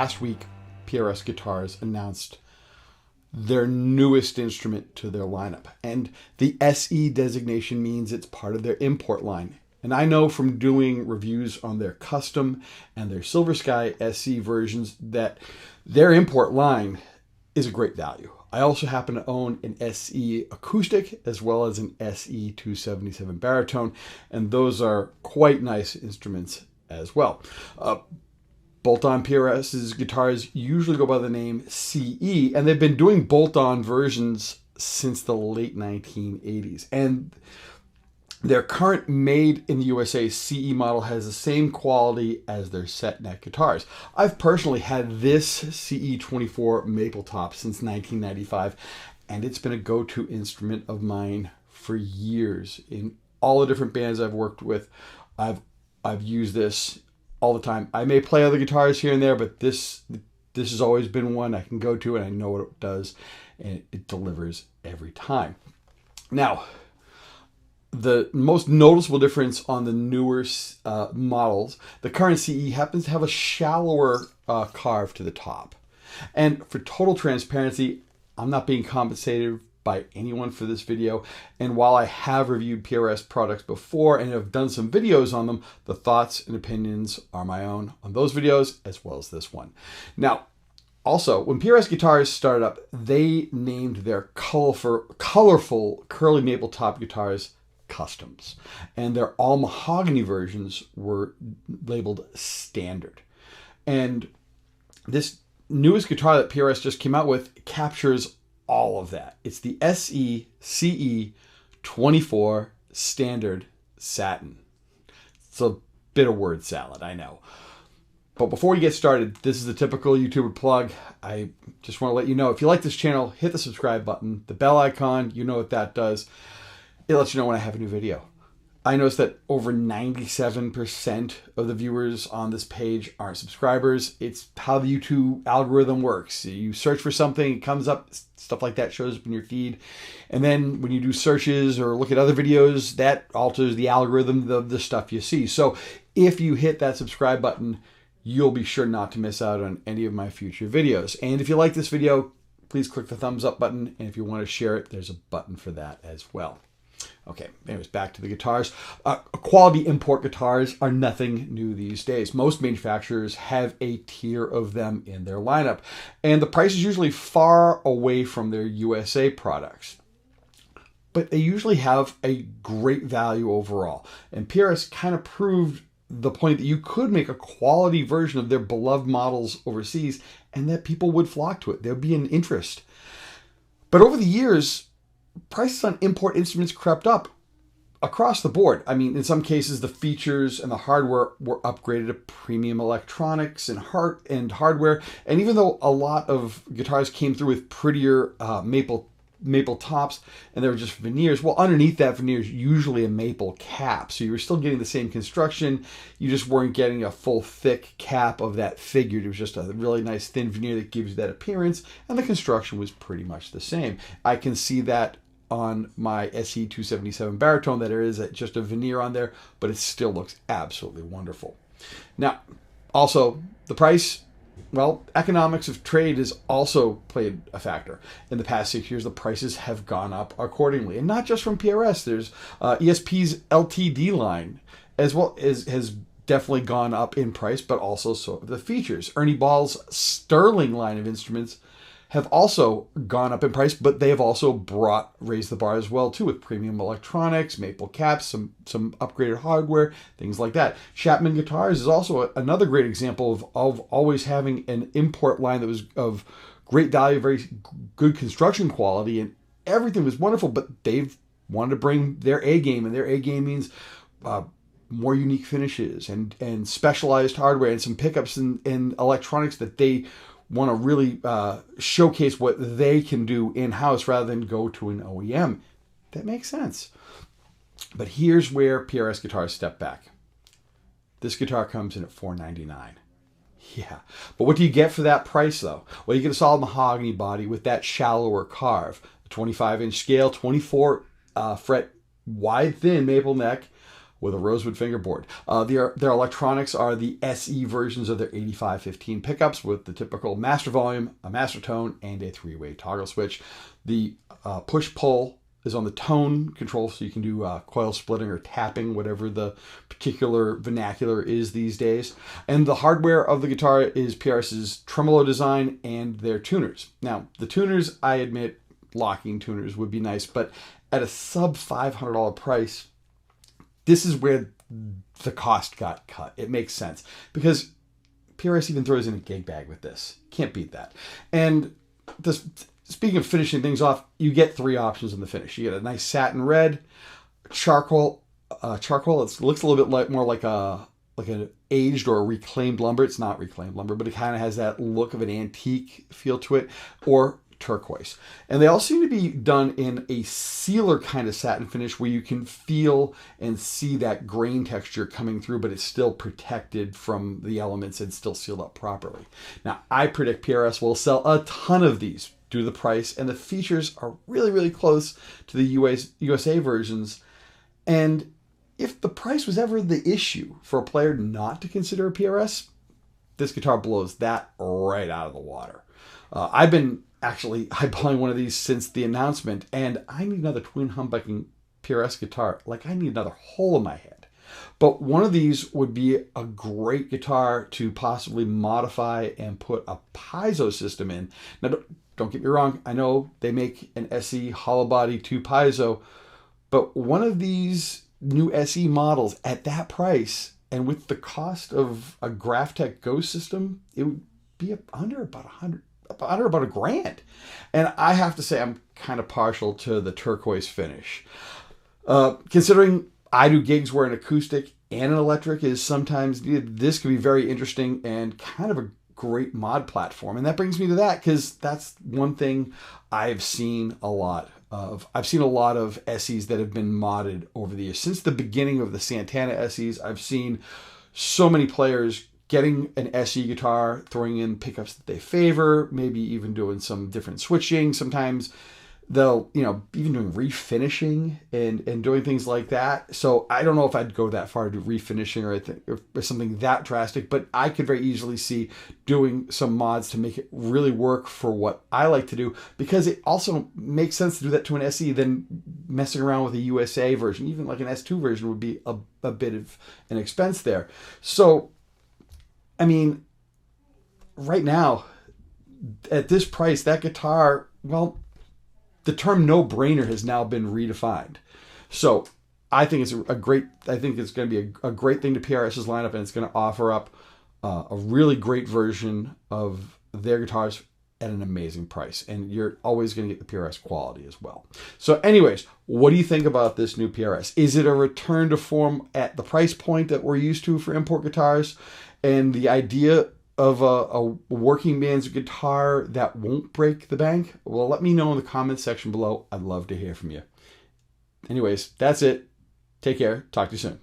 last week, PRS Guitars announced their newest instrument to their lineup. And the SE designation means it's part of their import line. And I know from doing reviews on their custom and their Silver Sky SE versions that their import line is a great value. I also happen to own an SE acoustic as well as an SE 277 baritone, and those are quite nice instruments as well. Bolt-on PRS's guitars usually go by the name CE, and they've been doing bolt-on versions since the late 1980s. And their current made in the USA CE model has the same quality as their set neck guitars. I've personally had this CE 24 maple top since 1995, and it's been a go-to instrument of mine for years. In all the different bands I've worked with, I've used this all the time. I may play other guitars here and there, but this has always been one I can go to, and I know what it does, and it delivers every time. Now, the most noticeable difference on the newer models, the current CE happens to have a shallower carve to the top. And for total transparency, I'm not being compensated by anyone for this video. And while I have reviewed PRS products before and have done some videos on them, the thoughts and opinions are my own on those videos as well as this one. Now, also, when PRS Guitars started up, they named their colorful curly maple top guitars Customs, and their all mahogany versions were labeled Standard. And this newest guitar that PRS just came out with captures all of that. It's the SE CE 24 Standard Satin. It's a bit of word salad, I know. But before we get started, this is the typical YouTuber plug. I just want to let you know, if you like this channel, hit the subscribe button, the bell icon, you know what that does. It lets you know when I have a new video. I noticed that over 97% of the viewers on this page aren't subscribers. It's how the YouTube algorithm works. You search for something, it comes up, stuff like that shows up in your feed. And then when you do searches or look at other videos, that alters the algorithm of the stuff you see. So if you hit that subscribe button, you'll be sure not to miss out on any of my future videos. And if you like this video, please click the thumbs up button. And if you want to share it, there's a button for that as well. Okay, anyways, back to the guitars. Quality import guitars are nothing new these days. Most manufacturers have a tier of them in their lineup, and the price is usually far away from their USA products. But they usually have a great value overall. And PRS kind of proved the point that you could make a quality version of their beloved models overseas and that people would flock to it. There'd be an interest. But over the years, prices on import instruments crept up across the board. I mean, in some cases, the features and the hardware were upgraded to premium electronics and hardware. And even though a lot of guitars came through with prettier maple tops and they were just veneers, well, underneath that veneer is usually a maple cap. So you were still getting the same construction. You just weren't getting a full thick cap of that figured. It was just a really nice thin veneer that gives you that appearance. And the construction was pretty much the same. I can see that on my SE 277 baritone, that there is just a veneer on there, but it still looks absolutely wonderful. Now, also the price, well, economics of trade has also played a factor. In the past 6 years, the prices have gone up accordingly, and not just from PRS. There's ESP's LTD line as well has definitely gone up in price, but also so have the features. Ernie Ball's Sterling line of instruments have also gone up in price, but they have also raised the bar as well too, with premium electronics, maple caps, some upgraded hardware, things like that. Chapman Guitars is also another great example of always having an import line that was of great value, very good construction quality, and everything was wonderful, but they've wanted to bring their A game, and their A game means more unique finishes and specialized hardware and some pickups and electronics that they want to really showcase what they can do in-house rather than go to an OEM. That makes sense. But here's where PRS guitars step back. This guitar comes in at $499. Yeah, but what do you get for that price though? Well, you get a solid mahogany body with that shallower carve, a 25-inch scale, 24 fret wide thin maple neck with a rosewood fingerboard. Their electronics are the SE versions of their 8515 pickups with the typical master volume, a master tone, and a 3-way toggle switch. The push-pull is on the tone control, so you can do coil splitting or tapping, whatever the particular vernacular is these days. And the hardware of the guitar is PRS's tremolo design and their tuners. Now, the tuners, I admit, locking tuners would be nice, but at a sub $500 price, this is where the cost got cut. It makes sense because PRS even throws in a gig bag with this. Can't beat that. And this, speaking of finishing things off, you get 3 options in the finish. You get a nice satin red, charcoal. Charcoal. It looks a little bit more like an aged or a reclaimed lumber. It's not reclaimed lumber, but it kind of has that look of an antique feel to it. Or turquoise. And they all seem to be done in a sealer kind of satin finish where you can feel and see that grain texture coming through, but it's still protected from the elements and still sealed up properly. Now, I predict PRS will sell a ton of these due to the price, and the features are really, really close to the USA versions. And if the price was ever the issue for a player not to consider a PRS, this guitar blows that right out of the water. I've been actually eyeballing one of these since the announcement, and I need another twin humbucking PRS guitar. Like, I need another hole in my head. But one of these would be a great guitar to possibly modify and put a piezo system in. Now, don't get me wrong. I know they make an SE hollow body 2 piezo, but one of these new SE models at that price and with the cost of a Graphtec Ghost system, it would be under about $1,000. And I have to say I'm kind of partial to the turquoise finish. Considering I do gigs where an acoustic and an electric is sometimes needed, this could be very interesting and kind of a great mod platform. And that brings me to that, because that's one thing I've seen a lot of. I've seen a lot of SEs that have been modded over the years. Since the beginning of the Santana SEs, I've seen so many players getting an SE guitar, throwing in pickups that they favor, maybe even doing some different switching. Sometimes they'll, even doing refinishing and doing things like that. So I don't know if I'd go that far to refinishing or something that drastic, but I could very easily see doing some mods to make it really work for what I like to do, because it also makes sense to do that to an SE than messing around with a USA version. Even like an S2 version would be a bit of an expense there. So, I mean, right now, at this price, that guitar, well, the term no-brainer has now been redefined. So I think it's going to be a great thing to PRS's lineup, and it's going to offer up a really great version of their guitars at an amazing price. And you're always going to get the PRS quality as well. So anyways, what do you think about this new PRS? Is it a return to form at the price point that we're used to for import guitars? And the idea of a working man's guitar that won't break the bank? Well, let me know in the comments section below. I'd love to hear from you. Anyways, that's it. Take care. Talk to you soon.